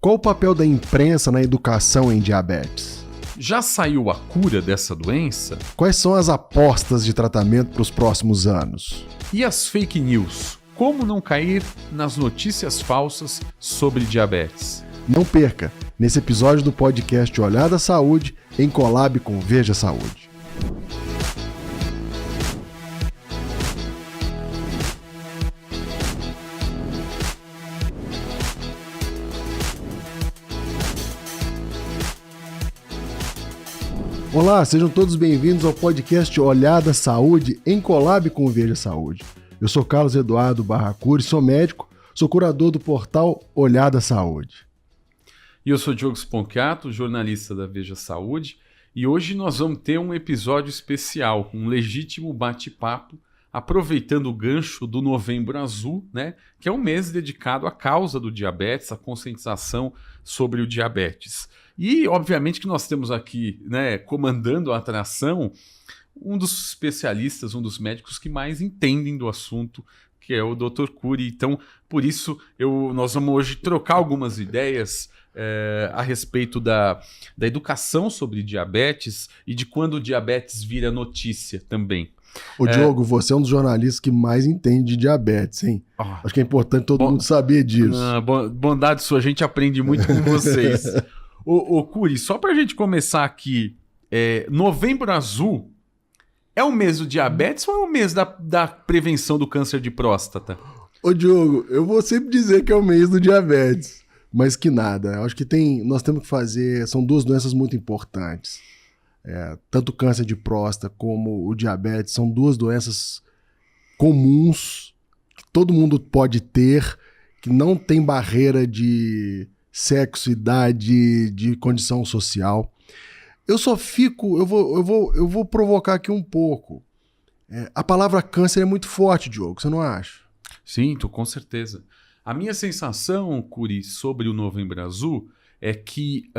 qual o papel da imprensa na educação em diabetes? Já saiu a cura dessa doença? Quais são as apostas de tratamento para os próximos anos? E as fake news? Como não cair nas notícias falsas sobre diabetes? Não perca, nesse episódio do podcast Olhada Saúde, em collab com Veja Saúde. Olá, sejam todos bem-vindos ao podcast Olhada Saúde, em collab com Veja Saúde. Eu sou Carlos Eduardo Barracuri, sou médico, sou curador do portal Olhada Saúde. E eu sou Diogo Sponchiato, jornalista da Veja Saúde, e hoje nós vamos ter um episódio especial, um legítimo bate-papo, aproveitando o gancho do Novembro Azul, né, que é um mês dedicado à causa do diabetes, à conscientização sobre o diabetes. E, obviamente, que nós temos aqui, né, comandando a atração, um dos especialistas, um dos médicos que mais entendem do assunto, que é o Dr. Curi. Então, por isso, nós vamos hoje trocar algumas ideias a respeito da educação sobre diabetes e de quando o diabetes vira notícia também. Ô Diogo, você é um dos jornalistas que mais entende de diabetes, hein? Acho que é importante todo mundo saber disso. Bondade sua, a gente aprende muito com vocês. Ô Curi, só pra gente começar aqui, Novembro Azul é o mês do diabetes ou é o mês da prevenção do câncer de próstata? Ô Diogo, eu vou sempre dizer que é o mês do diabetes, mas que nada. Eu acho que nós temos que fazer, são duas doenças muito importantes. Tanto o câncer de próstata como o diabetes são duas doenças comuns que todo mundo pode ter, que não tem barreira de sexo, idade, de condição social. Eu vou provocar aqui um pouco. A palavra câncer é muito forte, Diogo, você não acha? Sim, com certeza. A minha sensação, Curi, sobre o Novembro Azul é que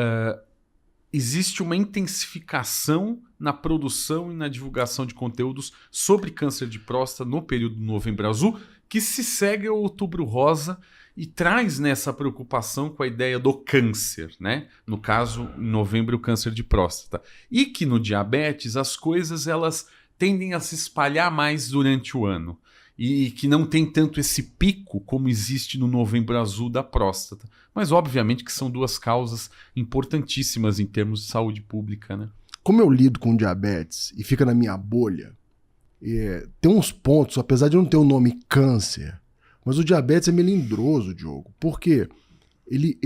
existe uma intensificação na produção e na divulgação de conteúdos sobre câncer de próstata no período do Novembro Azul, que se segue ao Outubro Rosa e traz nessa preocupação com a ideia do câncer, né? No caso, em novembro, o câncer de próstata. E que no diabetes as coisas elas tendem a se espalhar mais durante o ano. E que não tem tanto esse pico como existe no Novembro Azul da próstata. Mas obviamente que são duas causas importantíssimas em termos de saúde pública, né? Como eu lido com diabetes e fica na minha bolha, tem uns pontos, apesar de não ter o nome câncer, mas o diabetes é melindroso, Diogo, porque ele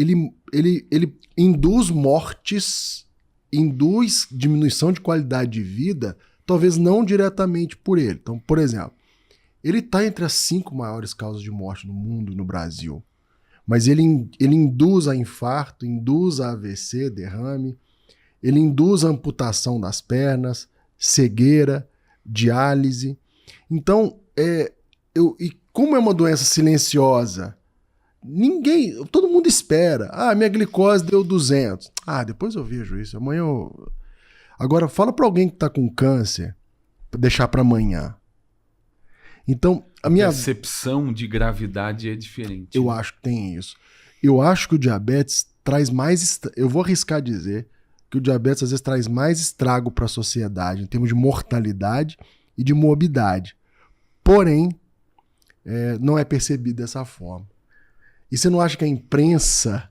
induz mortes, induz diminuição de qualidade de vida, talvez não diretamente por ele. Então, por exemplo, ele está entre as 5 maiores causas de morte no mundo e no Brasil, mas ele induz a infarto, induz a AVC, derrame, ele induz a amputação das pernas, cegueira, diálise. Então, como é uma doença silenciosa, todo mundo espera. Minha glicose deu 200. Depois eu vejo isso. Amanhã eu... Agora, fala para alguém que está com câncer, deixar para amanhã. Então, a minha percepção de gravidade é diferente. Eu acho que tem isso. Eu acho que o diabetes traz mais... Eu vou arriscar dizer que o diabetes às vezes traz mais estrago para a sociedade, em termos de mortalidade e de morbidade. Porém, não é percebido dessa forma. E você não acha que a imprensa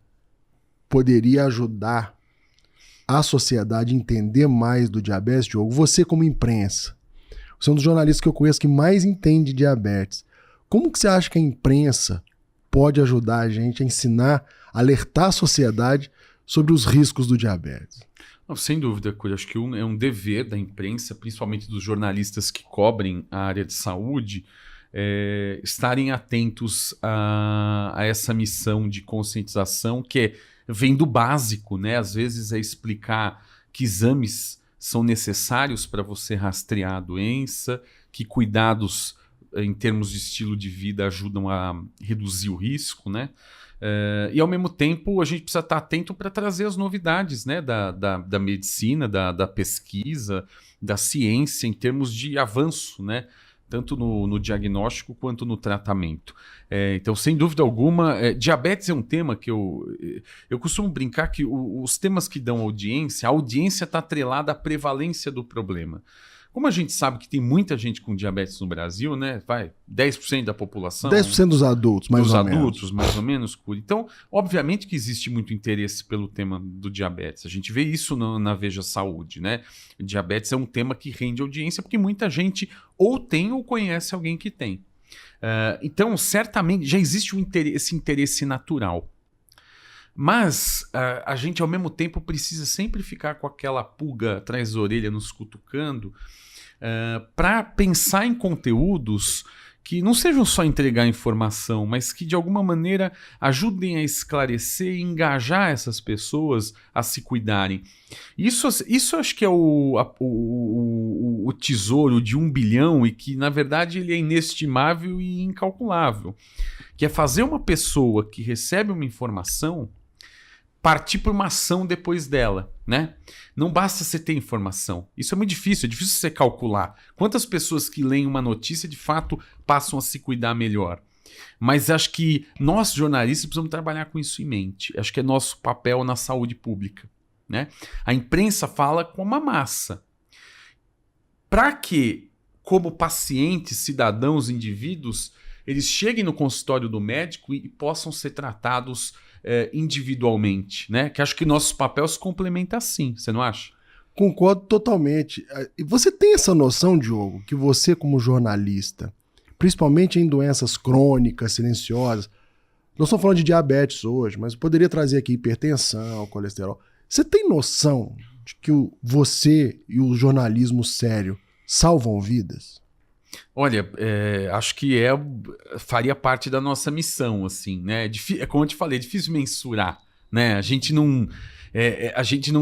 poderia ajudar a sociedade a entender mais do diabetes, Diogo? Você como imprensa, você é um dos jornalistas que eu conheço que mais entende de diabetes. Como que você acha que a imprensa pode ajudar a gente a ensinar, a alertar a sociedade sobre os riscos do diabetes? Não, sem dúvida, Curi. Acho que é um dever da imprensa, principalmente dos jornalistas que cobrem a área de saúde, estarem atentos a essa missão de conscientização que vem do básico, né? Às vezes é explicar que exames são necessários para você rastrear a doença, que cuidados em termos de estilo de vida ajudam a reduzir o risco, né? E ao mesmo tempo a gente precisa estar atento para trazer as novidades, né, da medicina, da pesquisa, da ciência em termos de avanço, né? tanto no diagnóstico quanto no tratamento. Então, sem dúvida alguma, diabetes é um tema que eu costumo brincar que os temas que dão audiência, a audiência está atrelada à prevalência do problema. Como a gente sabe que tem muita gente com diabetes no Brasil, né? 10% da população. 10% dos adultos, mais ou menos. Dos adultos, mais ou menos. Então, obviamente que existe muito interesse pelo tema do diabetes. A gente vê isso na Veja Saúde, né? Diabetes é um tema que rende audiência porque muita gente ou tem ou conhece alguém que tem. Então, certamente, já existe esse interesse natural. Mas a gente, ao mesmo tempo, precisa sempre ficar com aquela pulga atrás da orelha nos cutucando para pensar em conteúdos que não sejam só entregar informação, mas que, de alguma maneira, ajudem a esclarecer e engajar essas pessoas a se cuidarem. Isso acho que é o tesouro de 1 bilhão e que, na verdade, ele é inestimável e incalculável. Que é fazer uma pessoa que recebe uma informação partir para uma ação depois dela, né? Não basta você ter informação. Isso é muito difícil, é difícil você calcular. Quantas pessoas que leem uma notícia de fato passam a se cuidar melhor? Mas acho que nós, jornalistas, precisamos trabalhar com isso em mente. Acho que é nosso papel na saúde pública, né? A imprensa fala com uma massa. Para que, como pacientes, cidadãos, indivíduos, eles cheguem no consultório do médico e possam ser tratados individualmente, né? Que acho que nosso papel se complementa assim, você não acha? Concordo totalmente. E você tem essa noção, Diogo, que você, como jornalista, principalmente em doenças crônicas, silenciosas, nós estamos falando de diabetes hoje, mas eu poderia trazer aqui hipertensão, colesterol. Você tem noção de que você e o jornalismo sério salvam vidas? Olha, acho que faria parte da nossa missão, assim, né? Como eu te falei, é difícil mensurar, né? A gente não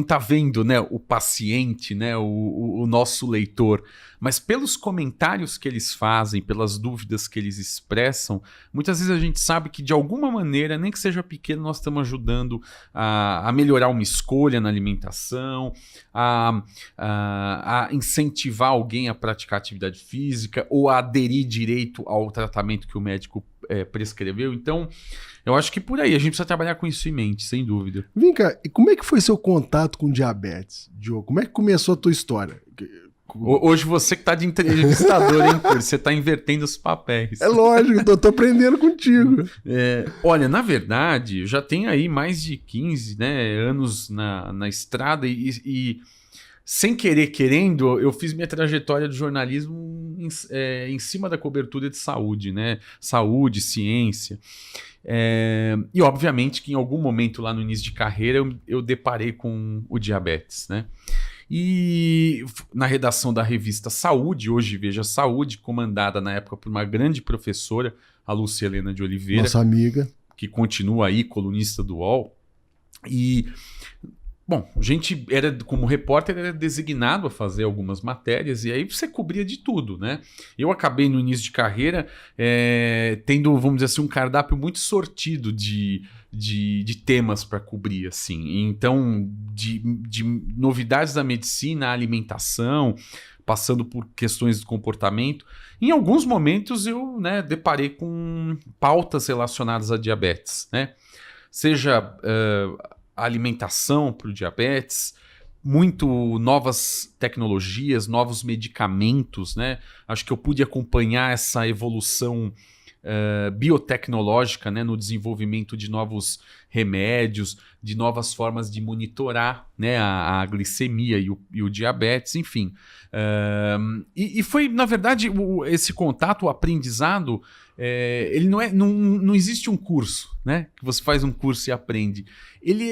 tá vendo, né, o paciente, né, o nosso leitor, mas pelos comentários que eles fazem, pelas dúvidas que eles expressam, muitas vezes a gente sabe que de alguma maneira, nem que seja pequeno, nós estamos ajudando a melhorar uma escolha na alimentação, a incentivar alguém a praticar atividade física ou a aderir direito ao tratamento que o médico prescreveu. Então, eu acho que por aí a gente precisa trabalhar com isso em mente, sem dúvida. Vem cá, e como é que foi seu contato com diabetes, Diogo? Como é que começou a tua história? Hoje você que tá de entrevistador, hein, Curi? Você tá invertendo os papéis. É lógico, eu tô aprendendo contigo. Olha, na verdade, eu já tenho aí mais de 15, né, anos na estrada e sem querer, querendo, eu fiz minha trajetória de jornalismo em cima da cobertura de saúde, né? Saúde, ciência. E obviamente que em algum momento lá no início de carreira eu deparei com o diabetes, né? E na redação da revista Saúde, hoje Veja Saúde, comandada na época por uma grande professora, a Lúcia Helena de Oliveira. Nossa amiga. Que continua aí, colunista do UOL. E, bom, a gente como repórter, era designado a fazer algumas matérias e aí você cobria de tudo, né? Eu acabei no início de carreira tendo, vamos dizer assim, um cardápio muito sortido de temas para cobrir, assim. Então, de novidades da medicina, alimentação, passando por questões de comportamento. Em alguns momentos eu, né, deparei com pautas relacionadas a diabetes, né? Seja a alimentação para o diabetes, muito novas tecnologias, novos medicamentos, né? Acho que eu pude acompanhar essa evolução biotecnológica, né, no desenvolvimento de novos remédios, de novas formas de monitorar, né, a glicemia e o diabetes, enfim. E foi, na verdade, esse contato, o aprendizado, ele não existe um curso, né, que você faz um curso e aprende. Ele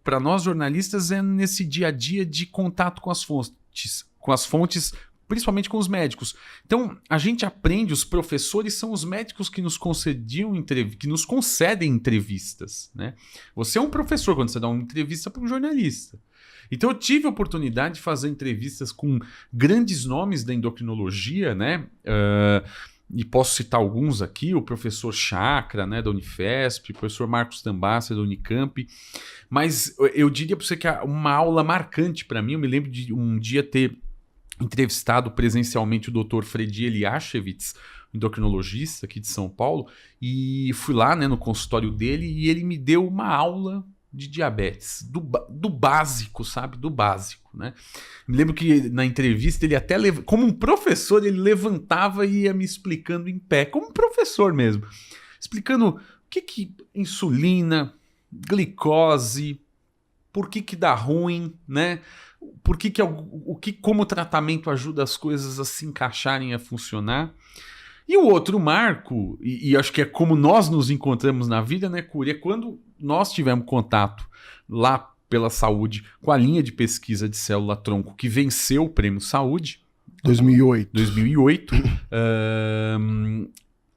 para nós jornalistas, é nesse dia a dia de contato com as fontes, principalmente com os médicos. Então, a gente aprende, os professores são os médicos que nos concedem entrevistas, né? Você é um professor quando você dá uma entrevista para um jornalista. Então, eu tive a oportunidade de fazer entrevistas com grandes nomes da endocrinologia, né? E posso citar alguns aqui, o professor Chakra, né, da Unifesp, o professor Marcos Tambassi, da Unicamp. Mas eu diria para você que uma aula marcante para mim, eu me lembro de um dia ter entrevistado presencialmente o Dr. Fredi Eliashevitz, endocrinologista aqui de São Paulo, e fui lá, né, no consultório dele e ele me deu uma aula de diabetes, do básico, sabe? Do básico, né? Me lembro que na entrevista ele até, como um professor, ele levantava e ia me explicando em pé, como um professor mesmo, explicando o que insulina, glicose, por que dá ruim, né? Por que como o tratamento ajuda as coisas a se encaixarem, a funcionar. E o outro marco, e acho que é como nós nos encontramos na vida, né, Curi? É quando nós tivemos contato lá pela saúde com a linha de pesquisa de célula-tronco que venceu o Prêmio Saúde. 2008.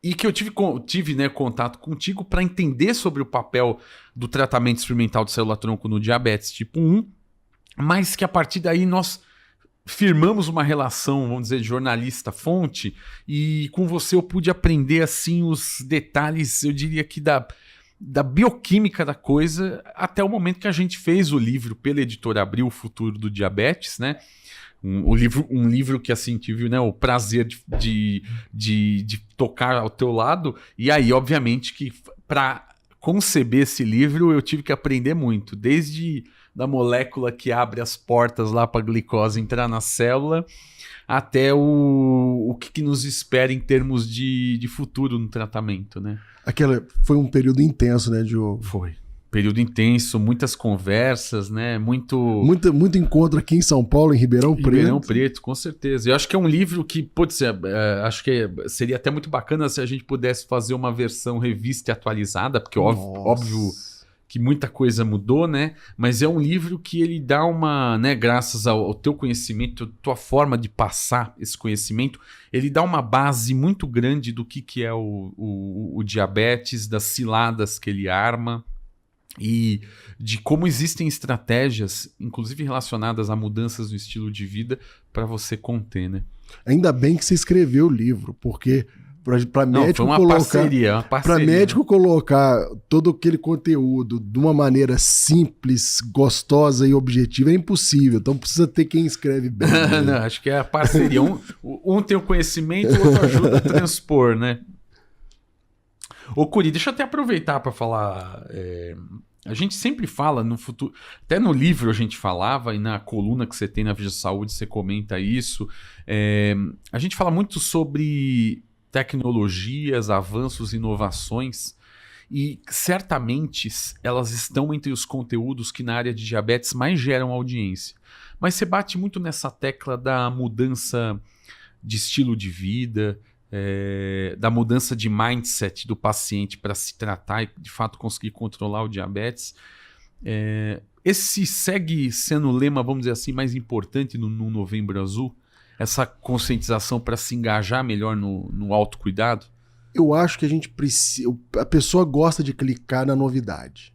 E que eu tive né, contato contigo para entender sobre o papel do tratamento experimental de célula-tronco no diabetes tipo 1, mas que a partir daí nós firmamos uma relação, vamos dizer, de jornalista-fonte, e com você eu pude aprender assim os detalhes, eu diria que da bioquímica da coisa, até o momento que a gente fez o livro pela editora Abril, O Futuro do Diabetes, né? Um livro que assim tive, né, o prazer de tocar ao teu lado. E aí, obviamente, que para conceber esse livro eu tive que aprender muito, desde da molécula que abre as portas lá para a glicose entrar na célula, até o que nos espera em termos de futuro no tratamento, né? Foi um período intenso, né, Diogo? Foi. Período intenso, muitas conversas, né? Muito encontro aqui em São Paulo, em Ribeirão Preto. Ribeirão Preto, com certeza. Eu acho que é um livro que, pode ser, acho que seria até muito bacana se a gente pudesse fazer uma versão revista e atualizada, porque óbvio que muita coisa mudou, né? Mas é um livro que ele dá uma, né, graças ao teu conhecimento, tua forma de passar esse conhecimento, ele dá uma base muito grande do que é o diabetes, das ciladas que ele arma e de como existem estratégias, inclusive relacionadas a mudanças no estilo de vida, para você conter, né? Ainda bem que você escreveu o livro, porque para médico parceria, para médico colocar todo aquele conteúdo de uma maneira simples, gostosa e objetiva é impossível. Então precisa ter quem escreve bem. Né? Não, acho que é a parceria. Um tem o conhecimento, o outro ajuda a transpor, né? Ô, Curi, deixa eu até aproveitar para falar. A gente sempre fala no futuro, até no livro a gente falava, e na coluna que você tem na Veja Saúde você comenta isso. A gente fala muito sobre tecnologias, avanços, inovações, e certamente elas estão entre os conteúdos que na área de diabetes mais geram audiência. Mas você bate muito nessa tecla da mudança de estilo de vida, da mudança de mindset do paciente para se tratar e de fato conseguir controlar o diabetes. Esse segue sendo o lema, vamos dizer assim, mais importante no Novembro Azul? Essa conscientização para se engajar melhor no autocuidado? Eu acho que a gente precisa. A pessoa gosta de clicar na novidade.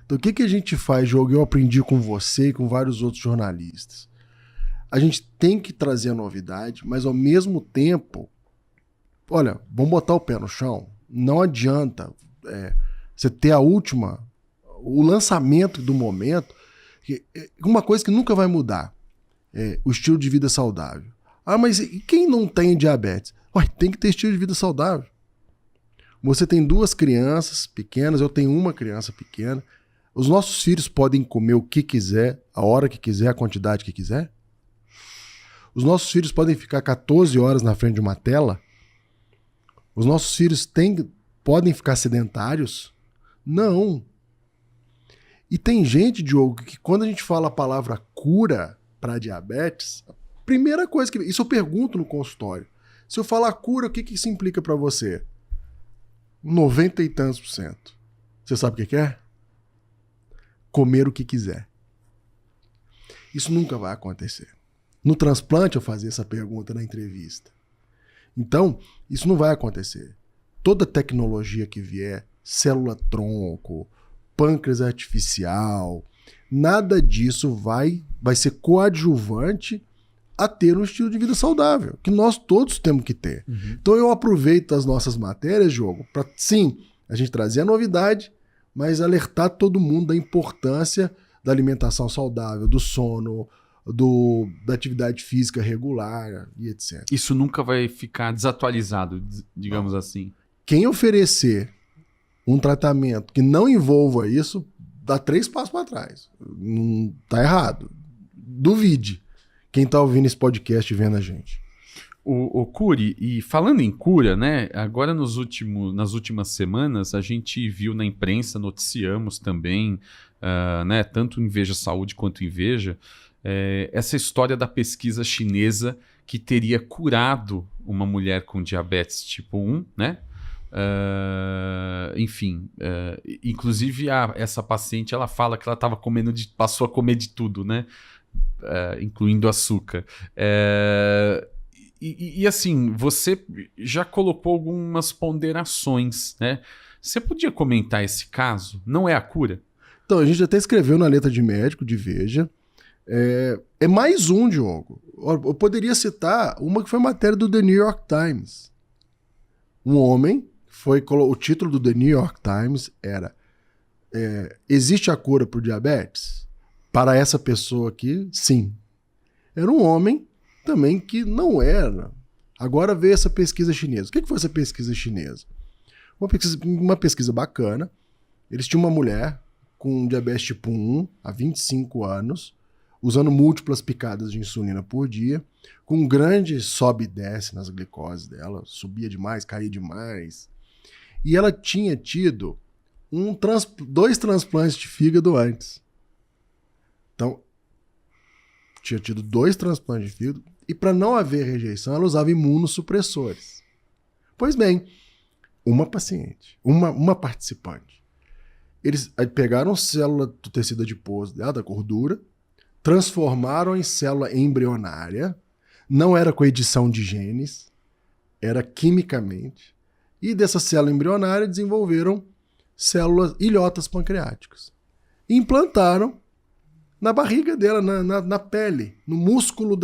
Então o que a gente faz, Diogo? Eu aprendi com você e com vários outros jornalistas. A gente tem que trazer a novidade, mas ao mesmo tempo, olha, vamos botar o pé no chão. Não adianta você ter o lançamento do momento. Uma coisa que nunca vai mudar é o estilo de vida saudável. Ah, mas e quem não tem diabetes? Tem que ter estilo de vida saudável. Você tem 2 crianças pequenas, eu tenho uma criança pequena. Os nossos filhos podem comer o que quiser, a hora que quiser, a quantidade que quiser. Os nossos filhos podem ficar 14 horas na frente de uma tela. Os nossos filhos podem ficar sedentários? Não. E tem gente, Diogo, que quando a gente fala a palavra cura para diabetes, a primeira coisa que... Isso eu pergunto no consultório. Se eu falar cura, o que isso implica para você? 90 e tantos %. Você sabe o que é? Comer o que quiser. Isso nunca vai acontecer. No transplante eu fazia essa pergunta na entrevista. Então, isso não vai acontecer. Toda tecnologia que vier, célula-tronco, pâncreas artificial, nada disso vai ser coadjuvante a ter um estilo de vida saudável, que nós todos temos que ter. Uhum. Então eu aproveito as nossas matérias, Diogo, para, sim, a gente trazer a novidade, mas alertar todo mundo da importância da alimentação saudável, do sono, da atividade física regular e etc. Isso nunca vai ficar desatualizado, digamos assim. Quem oferecer um tratamento que não envolva isso, dá 3 passos para trás. Não tá errado. Duvide. Quem tá ouvindo esse podcast e vendo a gente. O Curi, e falando em cura, né? Agora nas últimas semanas a gente viu na imprensa, noticiamos também, né? Tanto em Veja Saúde quanto em Veja, essa história da pesquisa chinesa que teria curado uma mulher com diabetes tipo 1, né? Enfim, inclusive essa paciente ela fala que ela estava passou a comer de tudo, né? Incluindo açúcar. E assim, você já colocou algumas ponderações, né? Você podia comentar esse caso? Não é a cura? Então, a gente até escreveu na letra de médico de Veja. É mais um, Diogo. Eu poderia citar uma que foi matéria do The New York Times. Um homem, o título do The New York Times era existe a cura para o diabetes? Para essa pessoa aqui, sim. Era um homem também que não era. Agora veio essa pesquisa chinesa. O que foi essa pesquisa chinesa? Uma pesquisa bacana. Eles tinham uma mulher com diabetes tipo 1 há 25 anos, usando múltiplas picadas de insulina por dia, com um grande sobe e desce nas glicoses dela, subia demais, caía demais. E ela tinha tido 2 transplantes de fígado antes. Então, tinha tido 2 transplantes de fígado, e para não haver rejeição, ela usava imunossupressores. Pois bem, uma paciente, uma participante, eles pegaram célula do tecido adiposo dela, da gordura, transformaram em célula embrionária, não era com edição de genes, era quimicamente, e dessa célula embrionária desenvolveram ilhotas pancreáticas. E implantaram na barriga dela, na pele, no músculo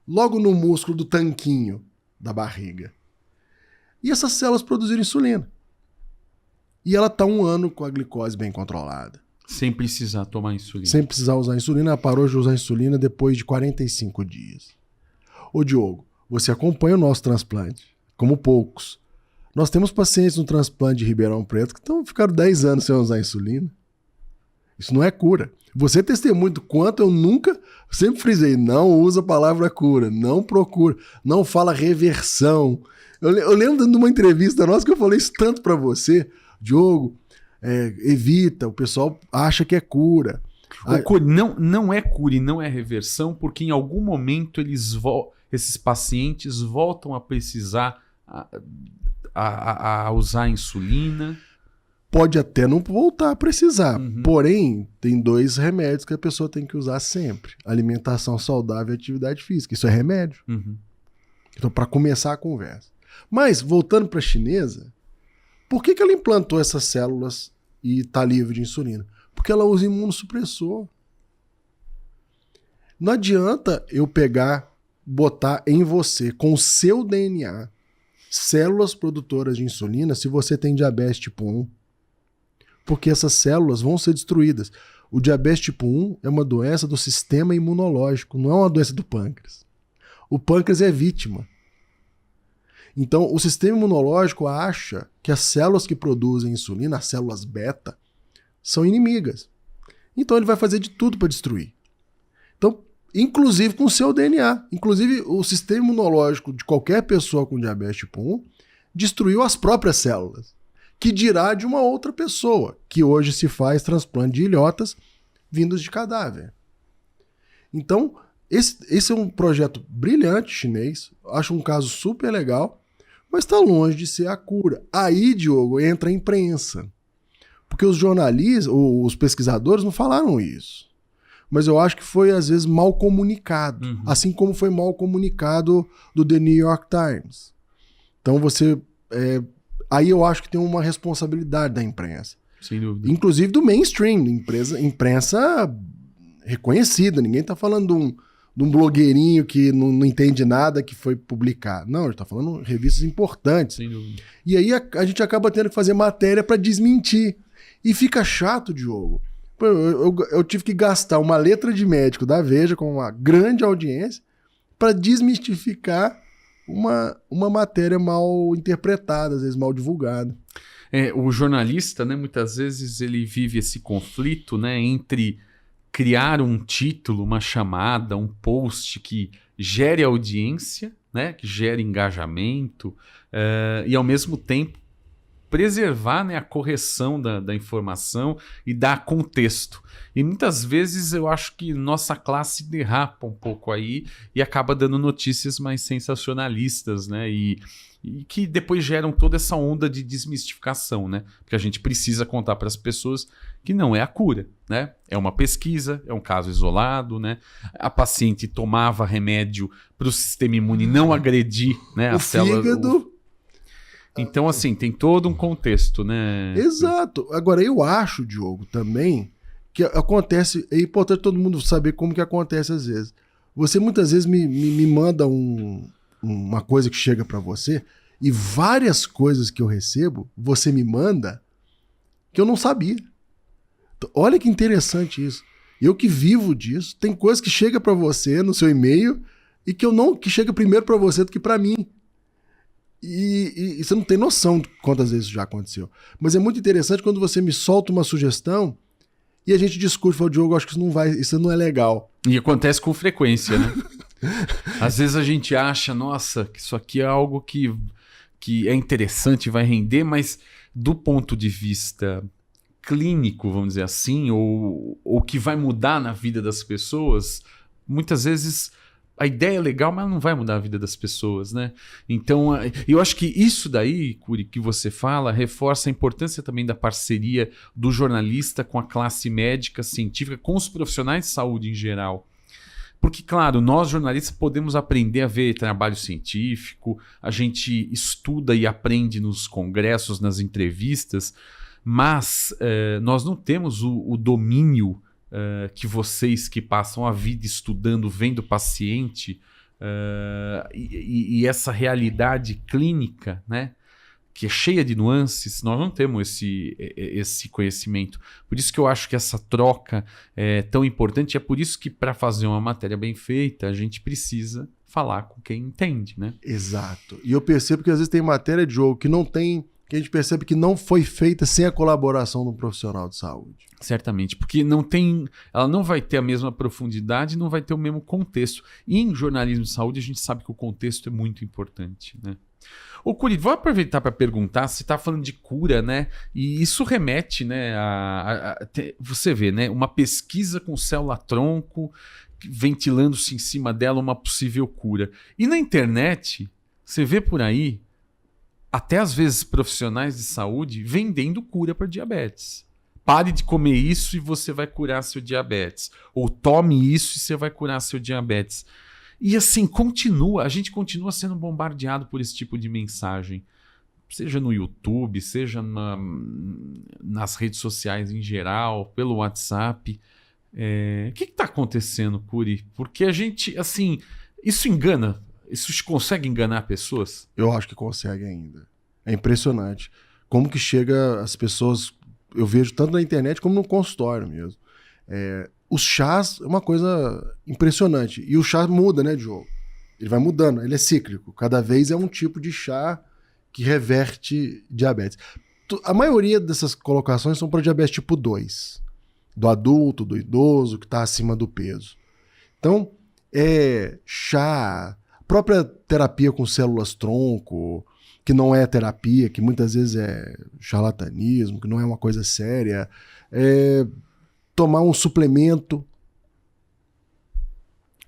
logo no músculo do tanquinho da barriga. E essas células produziram insulina. E ela está 1 ano com a glicose bem controlada. Sem precisar tomar insulina. Sem precisar usar insulina, ela parou de usar insulina depois de 45 dias. Ô Diogo, você acompanha o nosso transplante, como poucos. Nós temos pacientes no transplante de Ribeirão Preto que ficaram 10 anos sem usar insulina. Isso não é cura. Você testemunha do quanto eu sempre frisei, não usa a palavra cura, não procura, não fala reversão. Eu lembro de uma entrevista nossa que eu falei isso tanto para você, Diogo, evita, o pessoal acha que é cura. Não é cura e não é reversão, porque em algum momento esses pacientes voltam a precisar a usar insulina. Pode até não voltar a precisar, porém, tem 2 remédios que a pessoa tem que usar sempre. Alimentação saudável e atividade física. Isso é remédio. Então, para começar a conversa. Mas, voltando para a chinesa, por que ela implantou essas células e está livre de insulina? Porque ela usa imunossupressor. Não adianta eu botar em você, com o seu DNA, células produtoras de insulina se você tem diabetes tipo 1. Porque essas células vão ser destruídas. O diabetes tipo 1 é uma doença do sistema imunológico, não é uma doença do pâncreas. O pâncreas é vítima. Então, o sistema imunológico acha que as células que produzem insulina, as células beta, são inimigas. Então, ele vai fazer de tudo para destruir. Então, inclusive com o seu DNA. Inclusive, o sistema imunológico de qualquer pessoa com diabetes tipo 1 destruiu as próprias células. Que dirá de uma outra pessoa, que hoje se faz transplante de ilhotas vindos de cadáver. Então, esse é um projeto brilhante chinês, acho um caso super legal, mas está longe de ser a cura. Aí, Diogo, entra a imprensa. Porque os jornalistas, ou os pesquisadores não falaram isso. Mas eu acho que foi, às vezes, mal comunicado. Assim como foi mal comunicado do The New York Times. Então, aí eu acho que tem uma responsabilidade da imprensa. Sem dúvida. Inclusive do mainstream, imprensa reconhecida. Ninguém está falando de um blogueirinho que não entende nada que foi publicar. Não, a gente está falando de revistas importantes. Sem dúvida. E aí a gente acaba tendo que fazer matéria para desmentir. E fica chato, Diogo, Pô, eu tive que gastar uma letra de médico da Veja com uma grande audiência para desmistificar uma matéria mal interpretada, às vezes mal divulgada. O jornalista, né, muitas vezes ele vive esse conflito, né, entre criar um título, uma chamada, um post que gere audiência, né, que gere engajamento, e ao mesmo tempo preservar, né, a correção da informação e dar contexto. E muitas vezes eu acho que nossa classe derrapa um pouco aí e acaba dando notícias mais sensacionalistas, né, e que depois geram toda essa onda de desmistificação, né? Porque a gente precisa contar para as pessoas que não é a cura, né? É uma pesquisa, é um caso isolado, né? A paciente tomava remédio para o sistema imune não agredir, né, o fígado. Então, assim, tem todo um contexto, né? Exato. Agora, eu acho, Diogo, também, que acontece... É importante todo mundo saber como que acontece às vezes. Você muitas vezes me manda uma coisa que chega para você e várias coisas que eu recebo, você me manda que eu não sabia. Então, olha que interessante isso. Eu que vivo disso, tem coisas que chega para você no seu e-mail e que chega primeiro para você do que para mim. E você não tem noção de quantas vezes isso já aconteceu. Mas é muito interessante quando você me solta uma sugestão e a gente discute, fala, Diogo, acho que isso não é legal. E acontece com frequência, né? Às vezes a gente acha, nossa, que isso aqui é algo que é interessante, vai render, mas do ponto de vista clínico, vamos dizer assim, ou que vai mudar na vida das pessoas, muitas vezes a ideia é legal, mas não vai mudar a vida das pessoas, né? Então, eu acho que isso daí, Curi, que você fala, reforça a importância também da parceria do jornalista com a classe médica, científica, com os profissionais de saúde em geral. Porque, claro, nós jornalistas podemos aprender a ver trabalho científico, a gente estuda e aprende nos congressos, nas entrevistas, mas nós não temos o domínio que vocês que passam a vida estudando, vendo o paciente e essa realidade clínica, né, que é cheia de nuances, nós não temos esse conhecimento. Por isso que eu acho que essa troca é tão importante. É por isso que, para fazer uma matéria bem feita, a gente precisa falar com quem entende, né? Exato. E eu percebo que às vezes tem matéria de jogo que não tem, que a gente percebe que não foi feita sem a colaboração de um profissional de saúde. Certamente, porque ela não vai ter a mesma profundidade, não vai ter o mesmo contexto. E em jornalismo de saúde a gente sabe que o contexto é muito importante, né? Ô, Curi, vou aproveitar para perguntar, você está falando de cura, né? E isso remete, né, você vê, né, uma pesquisa com célula-tronco, ventilando-se em cima dela uma possível cura. E na internet, você vê por aí, até às vezes profissionais de saúde vendendo cura para diabetes. Pare de comer isso e você vai curar seu diabetes. Ou tome isso e você vai curar seu diabetes. E assim, a gente continua sendo bombardeado por esse tipo de mensagem. Seja no YouTube, seja nas redes sociais em geral, pelo WhatsApp. O que está acontecendo, Curi? Porque a gente, assim, isso engana. Isso consegue enganar pessoas? Eu acho que consegue ainda. É impressionante. Como que chega as pessoas... Eu vejo tanto na internet como no consultório mesmo. Os chás é uma coisa impressionante. E o chá muda, né, Diogo? Ele vai mudando, ele é cíclico. Cada vez é um tipo de chá que reverte diabetes. A maioria dessas colocações são para diabetes tipo 2. Do adulto, do idoso, que está acima do peso. Então, chá, própria terapia com células-tronco, que não é terapia, que muitas vezes é charlatanismo, que não é uma coisa séria. Tomar um suplemento.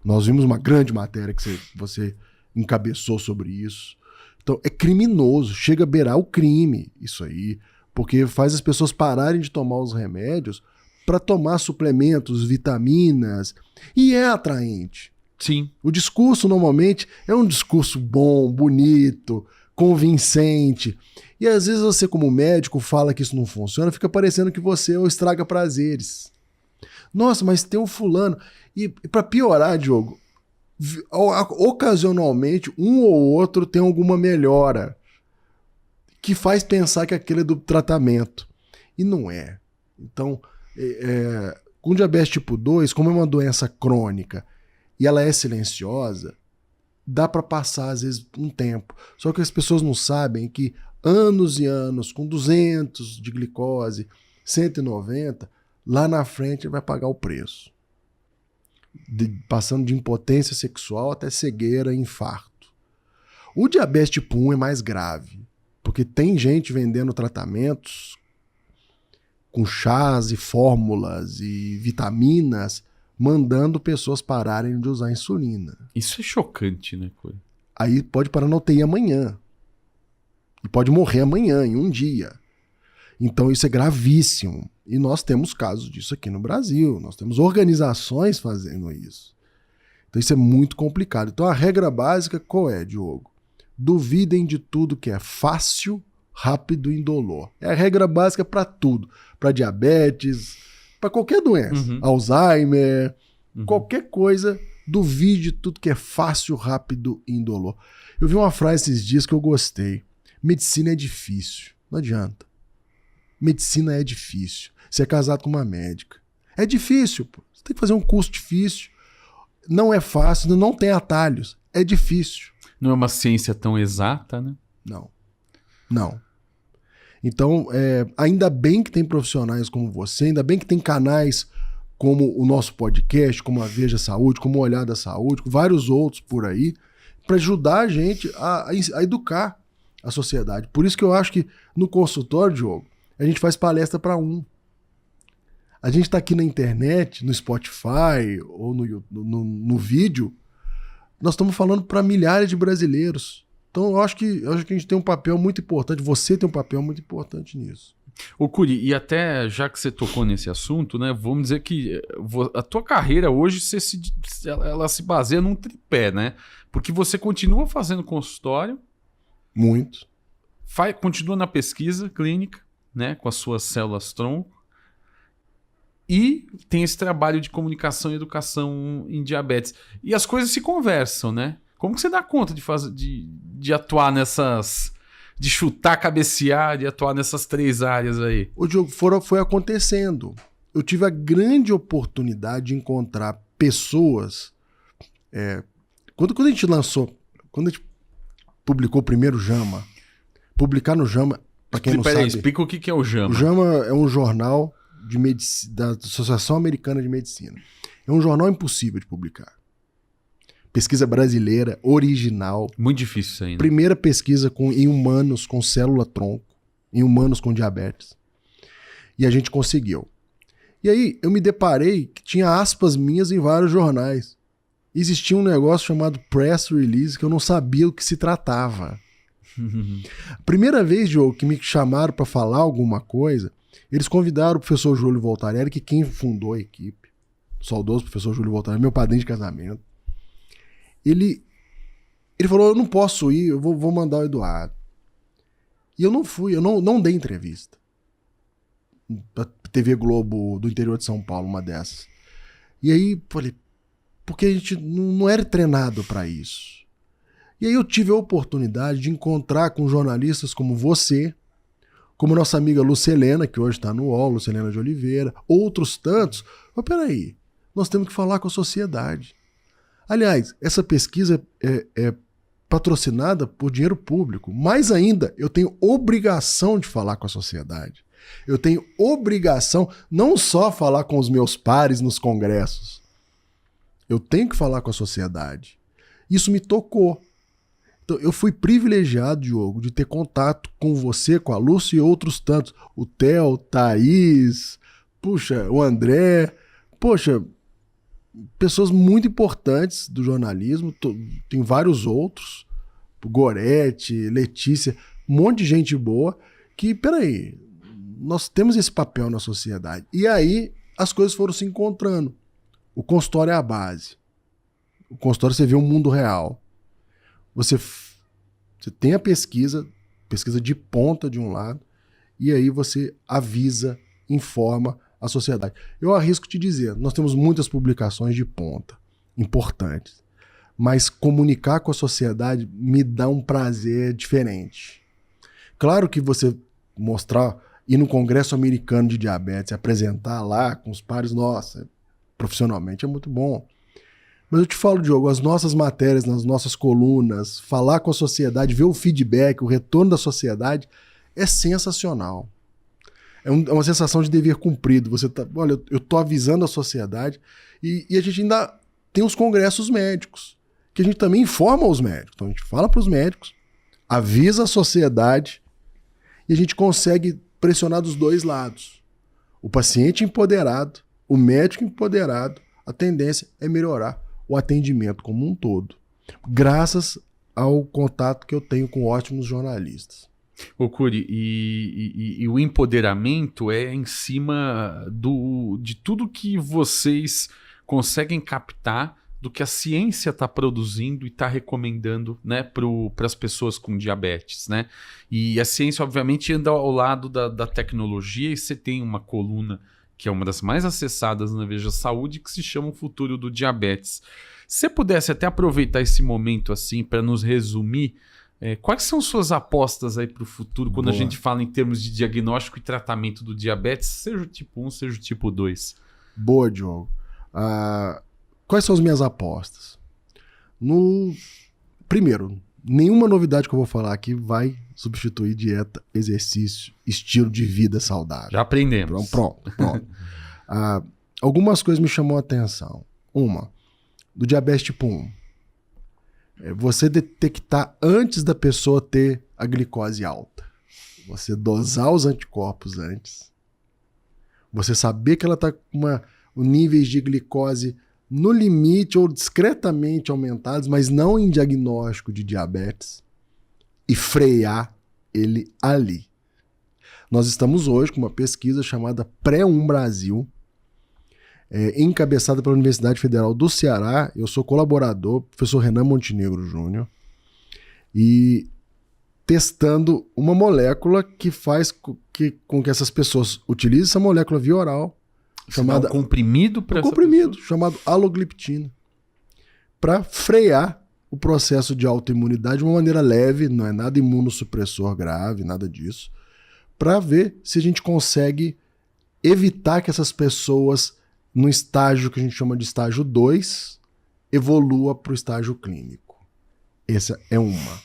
Nós vimos uma grande matéria que você encabeçou sobre isso. Então, é criminoso, chega a beirar o crime isso aí, porque faz as pessoas pararem de tomar os remédios para tomar suplementos, vitaminas, e é atraente. Sim. O discurso, normalmente, é um discurso bom, bonito, convincente. E às vezes você, como médico, fala que isso não funciona, fica parecendo que você estraga prazeres. Nossa, mas tem um fulano. E para piorar, Diogo, ocasionalmente um ou outro tem alguma melhora que faz pensar que aquele é do tratamento. E não é. Então, Com diabetes tipo 2, como é uma doença crônica e ela é silenciosa, dá para passar, às vezes, um tempo. Só que as pessoas não sabem que anos e anos, com 200 de glicose, 190, lá na frente vai pagar o preço. Passando de impotência sexual até cegueira e infarto. O diabetes tipo 1 é mais grave, porque tem gente vendendo tratamentos com chás e fórmulas e vitaminas, mandando pessoas pararem de usar insulina. Isso é chocante, né, Curi? Aí pode parar na UTI amanhã. E pode morrer amanhã, em um dia. Então isso é gravíssimo. E nós temos casos disso aqui no Brasil. Nós temos organizações fazendo isso. Então isso é muito complicado. Então a regra básica qual é, Diogo? Duvidem de tudo que é fácil, rápido e indolor. É a regra básica para tudo. Para diabetes, para qualquer doença. Alzheimer, qualquer coisa. Duvide de tudo que é fácil, rápido e indolor. Eu vi uma frase esses dias que eu gostei. Medicina é difícil. Não adianta. Medicina é difícil. Você é casado com uma médica. É difícil, pô. Você tem que fazer um curso difícil. Não é fácil, não tem atalhos. É difícil. Não é uma ciência tão exata, né? Não. Então, ainda bem que tem profissionais como você, ainda bem que tem canais como o nosso podcast, como a Veja Saúde, como o Olhar da Saúde, com vários outros por aí, para ajudar a gente a educar a sociedade. Por isso que eu acho que no consultório, Diogo, a gente faz palestra para um. A gente está aqui na internet, no Spotify ou no vídeo, nós estamos falando para milhares de brasileiros. Então eu acho que a gente tem um papel muito importante, você tem um papel muito importante nisso. Ô Curi, e até já que você tocou nesse assunto, né, vamos dizer que a tua carreira hoje ela se baseia num tripé, né? Porque você continua fazendo consultório. Muito. Continua na pesquisa clínica, né, com as suas células-tronco. E tem esse trabalho de comunicação e educação em diabetes. E as coisas se conversam, né? Como que você dá conta de atuar nessas... de chutar, cabecear, de atuar nessas três áreas aí? O Diogo, foi acontecendo. Eu tive a grande oportunidade de encontrar pessoas... Quando a gente publicou o primeiro JAMA, publicar no JAMA, para quem não sabe... explica o que é o JAMA. O JAMA é um jornal da Associação Americana de Medicina. É um jornal impossível de publicar. Pesquisa brasileira, original. Muito difícil isso aí, né? Primeira pesquisa em humanos com célula-tronco, em humanos com diabetes. E a gente conseguiu. E aí eu me deparei que tinha aspas minhas em vários jornais. Existia um negócio chamado press release que eu não sabia o que se tratava. Primeira vez, Diogo, que me chamaram para falar alguma coisa, eles convidaram o professor Júlio Voltarelli, que quem fundou a equipe, o saudoso professor Júlio Voltarelli, meu padrinho de casamento. Ele falou, eu não posso ir, eu vou mandar o Eduardo. E eu não fui, eu não dei entrevista. Pra TV Globo do interior de São Paulo, uma dessas. E aí, falei, porque a gente não era treinado para isso. E aí eu tive a oportunidade de encontrar com jornalistas como você, como nossa amiga Lucelena, que hoje está no UOL, Lucelena de Oliveira, outros tantos. Mas peraí, nós temos que falar com a sociedade. Aliás, essa pesquisa é patrocinada por dinheiro público. Mais ainda, eu tenho obrigação de falar com a sociedade. Eu tenho obrigação não só falar com os meus pares nos congressos. Eu tenho que falar com a sociedade. Isso me tocou. Então, eu fui privilegiado, Diogo, de ter contato com você, com a Lúcia e outros tantos. O Theo, o Thaís, o André. Pessoas muito importantes do jornalismo. Tem vários outros. Gorete, Letícia, um monte de gente boa que, peraí, nós temos esse papel na sociedade. E aí as coisas foram se encontrando. O consultório é a base. O consultório você vê o mundo real. Você tem a pesquisa de ponta de um lado, e aí você avisa, informa a sociedade. Eu arrisco te dizer, nós temos muitas publicações de ponta, importantes, mas comunicar com a sociedade me dá um prazer diferente. Claro que você mostrar ir no Congresso Americano de Diabetes, apresentar lá com os pares, nossa, profissionalmente é muito bom. Mas eu te falo, Diogo, as nossas matérias, nas nossas colunas, falar com a sociedade, ver o feedback, o retorno da sociedade, é sensacional. É uma sensação de dever cumprido. Você tá, olha, eu tô avisando a sociedade e a gente ainda tem os congressos médicos, que a gente também informa os médicos. Então a gente fala para os médicos, avisa a sociedade e a gente consegue pressionar dos dois lados. O paciente empoderado, o médico empoderado, a tendência é melhorar o atendimento como um todo, graças ao contato que eu tenho com ótimos jornalistas. Ô Curi, e o empoderamento é em cima de tudo que vocês conseguem captar do que a ciência está produzindo e está recomendando, né, para as pessoas com diabetes, né? E a ciência, obviamente, anda ao lado da tecnologia, e você tem uma coluna que é uma das mais acessadas na Veja Saúde, que se chama O Futuro do Diabetes. Se você pudesse até aproveitar esse momento assim para nos resumir, quais são suas apostas aí para o futuro quando Boa. a gente fala em termos de diagnóstico e tratamento do diabetes, seja o tipo 1, seja o tipo 2? Boa, Diogo. Quais são as minhas apostas? Primeiro, nenhuma novidade que eu vou falar aqui vai substituir dieta, exercício, estilo de vida saudável. Já aprendemos. Pronto. Algumas coisas me chamam a atenção. Uma, do diabetes tipo 1. Você detectar antes da pessoa ter a glicose alta. Você dosar os anticorpos antes. Você saber que ela está com níveis de glicose no limite ou discretamente aumentados, mas não em diagnóstico de diabetes, e frear ele ali. Nós estamos hoje com uma pesquisa chamada Pré-1 Brasil, encabeçada pela Universidade Federal do Ceará. Eu sou colaborador, professor Renan Montenegro Júnior, e testando uma molécula que faz com que essas pessoas utilizem essa molécula via oral, chamada comprimido para chamado alogliptina, para frear o processo de autoimunidade de uma maneira leve, não é nada imunossupressor grave, nada disso, para ver se a gente consegue evitar que essas pessoas, no estágio que a gente chama de estágio 2, evolua para o estágio clínico. Essa é uma.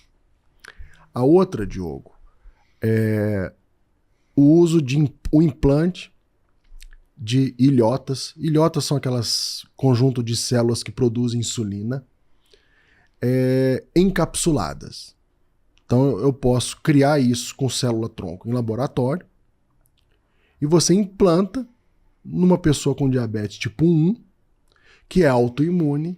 A outra, Diogo, é o uso o implante de ilhotas. Ilhotas são aquelas conjunto de células que produzem insulina encapsuladas. Então eu posso criar isso com célula-tronco em laboratório e você implanta numa pessoa com diabetes tipo 1, que é autoimune,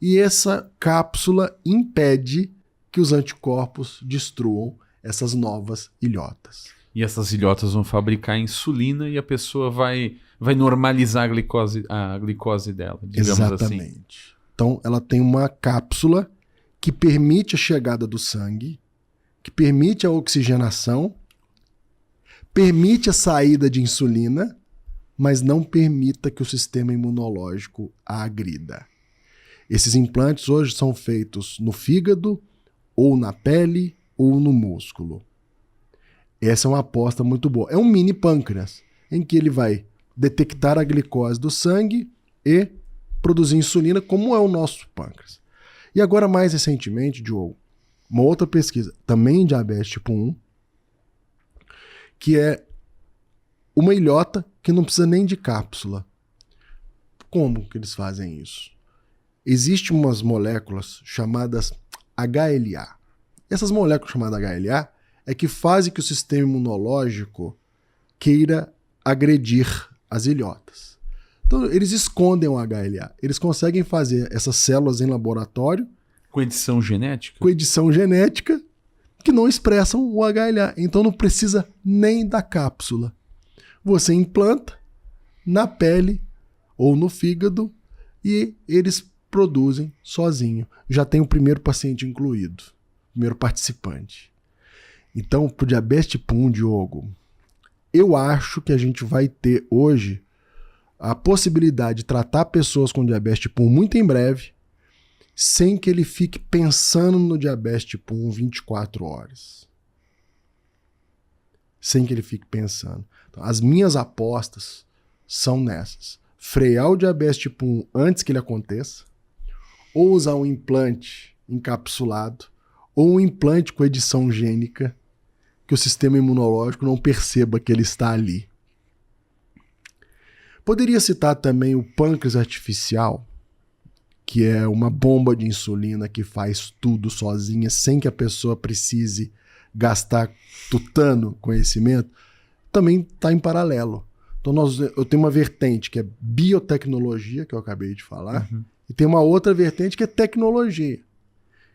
e essa cápsula impede que os anticorpos destruam essas novas ilhotas. E essas ilhotas vão fabricar insulina e a pessoa vai normalizar a glicose dela, digamos Exatamente. assim. Então, ela tem uma cápsula que permite a chegada do sangue, que permite a oxigenação, permite a saída de insulina, mas não permita que o sistema imunológico a agrida. Esses implantes hoje são feitos no fígado, ou na pele, ou no músculo. Essa é uma aposta muito boa. É um mini pâncreas, em que ele vai detectar a glicose do sangue e produzir insulina, como é o nosso pâncreas. E agora, mais recentemente, Diogo, uma outra pesquisa, também em diabetes tipo 1, que é uma ilhota que não precisa nem de cápsula. Como que eles fazem isso? Existem umas moléculas chamadas HLA. Essas moléculas chamadas HLA é que fazem que o sistema imunológico queira agredir as ilhotas. Então, eles escondem o HLA. Eles conseguem fazer essas células em laboratório com edição genética? Com edição genética que não expressam o HLA. Então, não precisa nem da cápsula. Você implanta na pele ou no fígado e eles produzem sozinho. Já tem o primeiro paciente incluído, o primeiro participante. Então, para o diabetes tipo 1, Diogo, eu acho que a gente vai ter hoje a possibilidade de tratar pessoas com diabetes tipo 1 muito em breve, sem que ele fique pensando no diabetes tipo 1 24 horas. sem que ele fique pensando. Então, as minhas apostas são nessas. Frear o diabetes tipo 1 antes que ele aconteça, ou usar um implante encapsulado, ou um implante com edição gênica, que o sistema imunológico não perceba que ele está ali. Poderia citar também o pâncreas artificial, que é uma bomba de insulina que faz tudo sozinha, sem que a pessoa precise gastar tutano conhecimento, também está em paralelo. Então eu tenho uma vertente que é biotecnologia, que eu acabei de falar, e tem uma outra vertente que é tecnologia,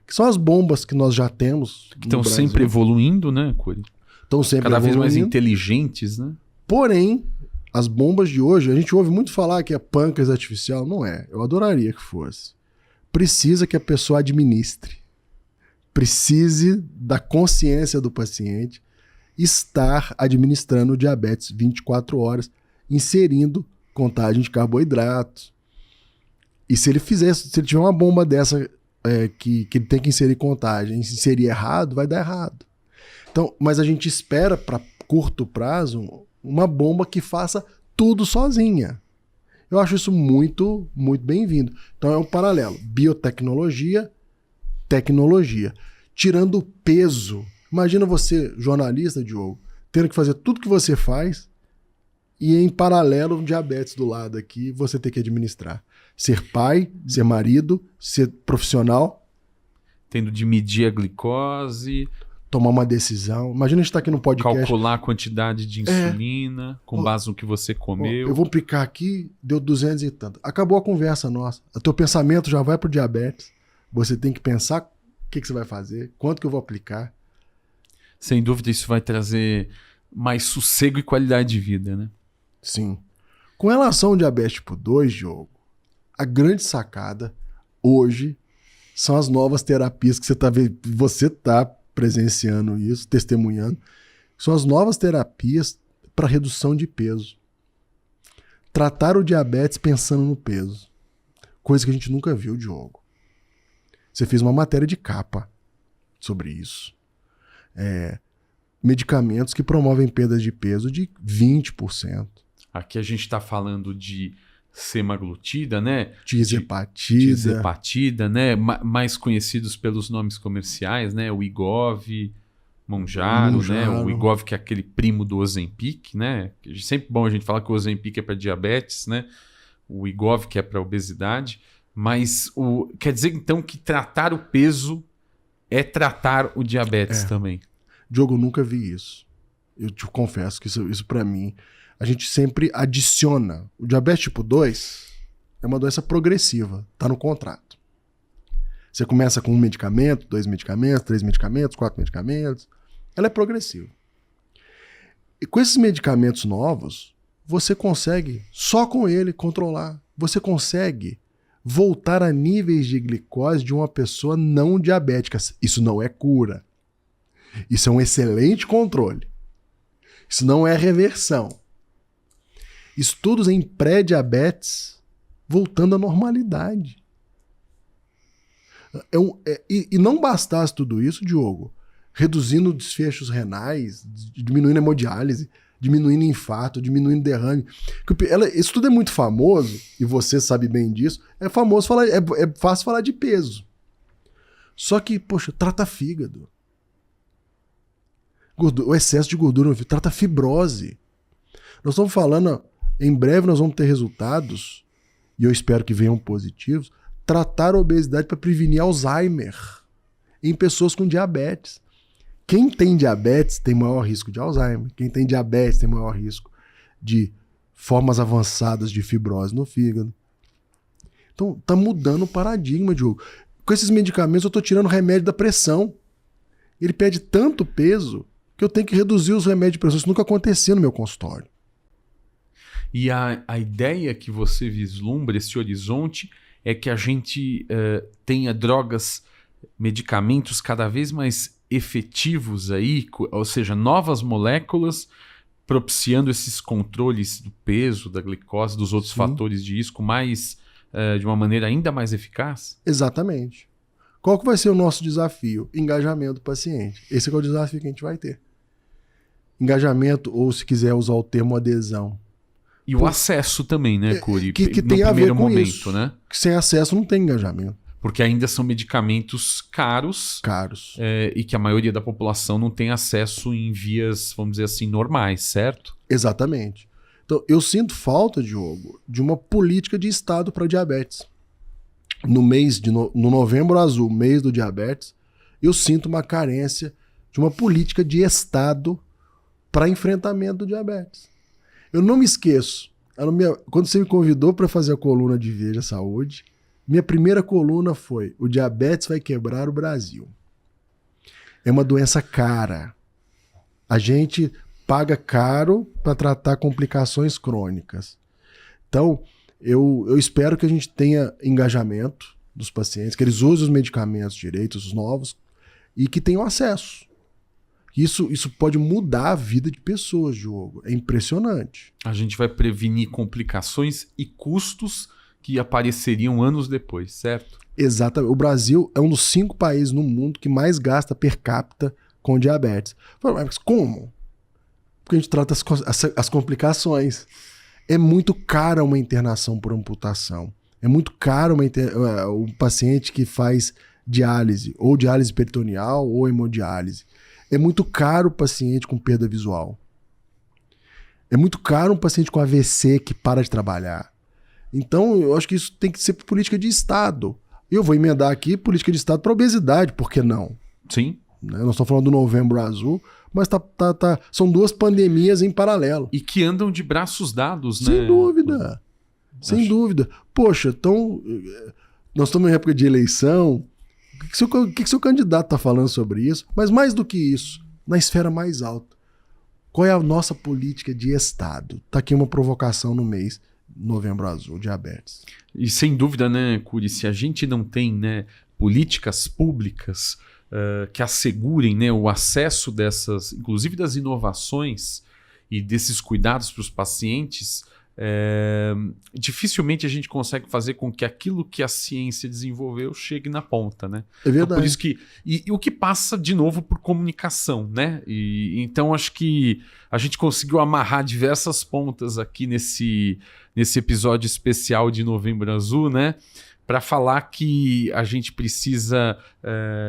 que são as bombas que nós já temos. Que estão sempre evoluindo, né, Curi? Estão sempre cada evoluindo. vez mais inteligentes, né? Porém, as bombas de hoje, a gente ouve muito falar que é pâncreas artificial. Não é. Eu adoraria que fosse. Precisa que a pessoa administre. Precise da consciência do paciente estar administrando o diabetes 24 horas, inserindo contagem de carboidratos. E se ele tiver uma bomba dessa que ele tem que inserir contagem, se inserir errado, vai dar errado. Então, mas a gente espera para curto prazo uma bomba que faça tudo sozinha. Eu acho isso muito, muito bem-vindo. Então é um paralelo. Biotecnologia, tecnologia. Tirando o peso. Imagina você, jornalista, Diogo, tendo que fazer tudo que você faz e em paralelo um diabetes do lado aqui, você ter que administrar. Ser pai, ser marido, ser profissional. Tendo de medir a glicose, tomar uma decisão. Imagina a gente estar aqui no podcast. Calcular a quantidade de insulina com base no que você comeu. Eu vou picar aqui, deu 200 e tanto. Acabou a conversa nossa. O teu pensamento já vai pro diabetes. Você tem que pensar o que você vai fazer, quanto que eu vou aplicar. Sem dúvida, isso vai trazer mais sossego e qualidade de vida, né? Sim. Com relação ao diabetes tipo 2, Diogo, a grande sacada hoje são as novas terapias que você tá presenciando isso, testemunhando. São as novas terapias para redução de peso. Tratar o diabetes pensando no peso. Coisa que a gente nunca viu, Diogo. Você fez uma matéria de capa sobre isso. Medicamentos que promovem perdas de peso de 20%. Aqui a gente está falando de semaglutida, né? Tirzepatida, né? Mais conhecidos pelos nomes comerciais, né? O Wegovy, Mounjaro, né? O Wegovy, que é aquele primo do Ozempic, né? Sempre bom a gente falar que o Ozempic é para diabetes, né? O Wegovy que é para obesidade. Mas quer dizer então que tratar o peso é tratar o diabetes também. Diogo, eu nunca vi isso. Eu te confesso que isso para mim, a gente sempre adiciona. O diabetes tipo 2 é uma doença progressiva, tá no contrato. Você começa com 1 medicamento, 2 medicamentos, 3 medicamentos, 4 medicamentos. Ela é progressiva. E com esses medicamentos novos, você consegue, só com ele, controlar. Você consegue voltar a níveis de glicose de uma pessoa não diabética. Isso não é cura. Isso é um excelente controle. Isso não é reversão. Estudos em pré-diabetes voltando à normalidade. E não bastasse tudo isso, Diogo, reduzindo desfechos renais, diminuindo a hemodiálise, diminuindo infarto, diminuindo derrame. Isso tudo é muito famoso, e você sabe bem disso. É fácil falar de peso. Só que, poxa, trata fígado. O excesso de gordura no fígado trata fibrose. Nós estamos falando, em breve nós vamos ter resultados, e eu espero que venham positivos, tratar a obesidade para prevenir Alzheimer em pessoas com diabetes. Quem tem diabetes tem maior risco de Alzheimer. Quem tem diabetes tem maior risco de formas avançadas de fibrose no fígado. Então, tá mudando o paradigma, Diogo. Com esses medicamentos eu tô tirando o remédio da pressão. Ele pede tanto peso que eu tenho que reduzir os remédios de pressão. Isso nunca acontecia no meu consultório. E a ideia que você vislumbra, esse horizonte, é que a gente tenha drogas, medicamentos cada vez mais efetivos aí, ou seja, novas moléculas propiciando esses controles do peso, da glicose, dos outros fatores de risco de uma maneira ainda mais eficaz? Exatamente. Qual que vai ser o nosso desafio? Engajamento do paciente. Esse é o desafio que a gente vai ter. engajamento, ou se quiser usar o termo adesão. E o acesso também, né, Curi? Que no tem a ver primeiro com momento, isso. né? Que sem acesso não tem engajamento. Porque ainda são medicamentos caros. E que a maioria da população não tem acesso em vias, vamos dizer assim, normais, certo? Exatamente. Então, eu sinto falta, Diogo, de uma política de Estado para diabetes. No Novembro Azul, mês do diabetes, eu sinto uma carência de uma política de Estado para enfrentamento do diabetes. Eu não me esqueço, quando você me convidou para fazer a coluna de Veja Saúde, minha primeira coluna foi: o diabetes vai quebrar o Brasil. É uma doença cara. A gente paga caro para tratar complicações crônicas. Então, eu espero que a gente tenha engajamento dos pacientes, que eles usem os medicamentos direitos, os novos, e que tenham acesso. Isso pode mudar a vida de pessoas, Diogo. É impressionante. A gente vai prevenir complicações e custos que apareceriam anos depois, certo? Exatamente. O Brasil é um dos 5 países no mundo que mais gasta per capita com diabetes. Mas como? Porque a gente trata as complicações. É muito cara uma internação por amputação. É muito caro um paciente que faz diálise, ou diálise peritoneal, ou hemodiálise. É muito caro o paciente com perda visual. É muito caro um paciente com AVC que para de trabalhar. Então, eu acho que isso tem que ser política de Estado. Eu vou emendar aqui política de Estado para obesidade, por que não? Sim. Nós estamos falando do Novembro Azul, mas são 2 pandemias em paralelo. E que andam de braços dados, né? Sem dúvida. Sem dúvida. Poxa, então, nós estamos em época de eleição. O que seu candidato está falando sobre isso? Mas mais do que isso, na esfera mais alta, qual é a nossa política de Estado? Está aqui uma provocação no mês Novembro Azul, diabetes. E sem dúvida, né, Curi, se a gente não tem, né, políticas públicas que assegurem, né, o acesso dessas, inclusive das inovações e desses cuidados para os pacientes, dificilmente a gente consegue fazer com que aquilo que a ciência desenvolveu chegue na ponta, né? É verdade. Então, por isso que e o que passa de novo por comunicação, né? E então acho que a gente conseguiu amarrar diversas pontas aqui nesse episódio especial de Novembro Azul, né? Para falar que a gente precisa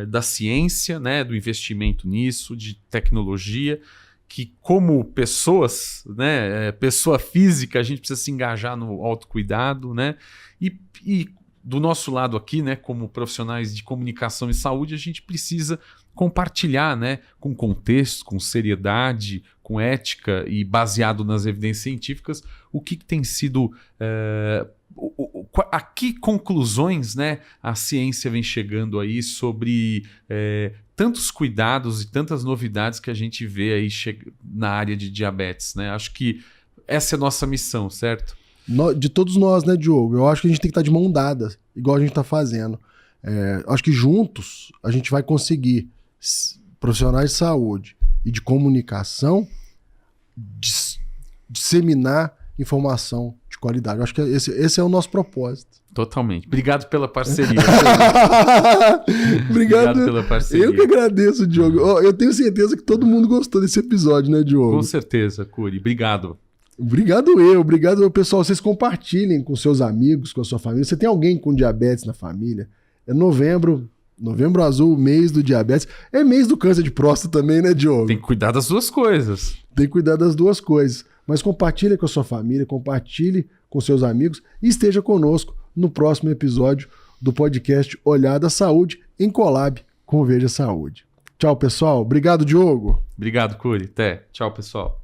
da ciência, né? Do investimento nisso, de tecnologia, que como pessoas, né, pessoa física, a gente precisa se engajar no autocuidado, né? E do nosso lado aqui, né, como profissionais de comunicação e saúde, a gente precisa compartilhar, né, com contexto, com seriedade, com ética e baseado nas evidências científicas, o que tem sido a que conclusões, né, a ciência vem chegando aí sobre tantos cuidados e tantas novidades que a gente vê aí na área de diabetes, né? Acho que essa é a nossa missão, certo? De todos nós, né, Diogo? Eu acho que a gente tem que estar de mão dada, igual a gente está fazendo. Acho que juntos a gente vai conseguir, profissionais de saúde e de comunicação, disseminar informação de qualidade. Eu acho que esse é o nosso propósito. Totalmente. Obrigado pela parceria. Obrigado pela parceria. Eu que agradeço, Diogo. Eu tenho certeza que todo mundo gostou desse episódio, né, Diogo? Com certeza, Curi. Obrigado. Obrigado, pessoal. Vocês compartilhem com seus amigos, com a sua família. Você tem alguém com diabetes na família? É Novembro Azul, mês do diabetes. É mês do câncer de próstata também, né, Diogo? Tem que cuidar das duas coisas. Mas compartilhe com a sua família, compartilhe com seus amigos e esteja conosco no próximo episódio do podcast Olhar da Saúde, em collab com o Veja Saúde. Tchau, pessoal. Obrigado, Diogo. Obrigado, Curi. Até. Tchau, pessoal.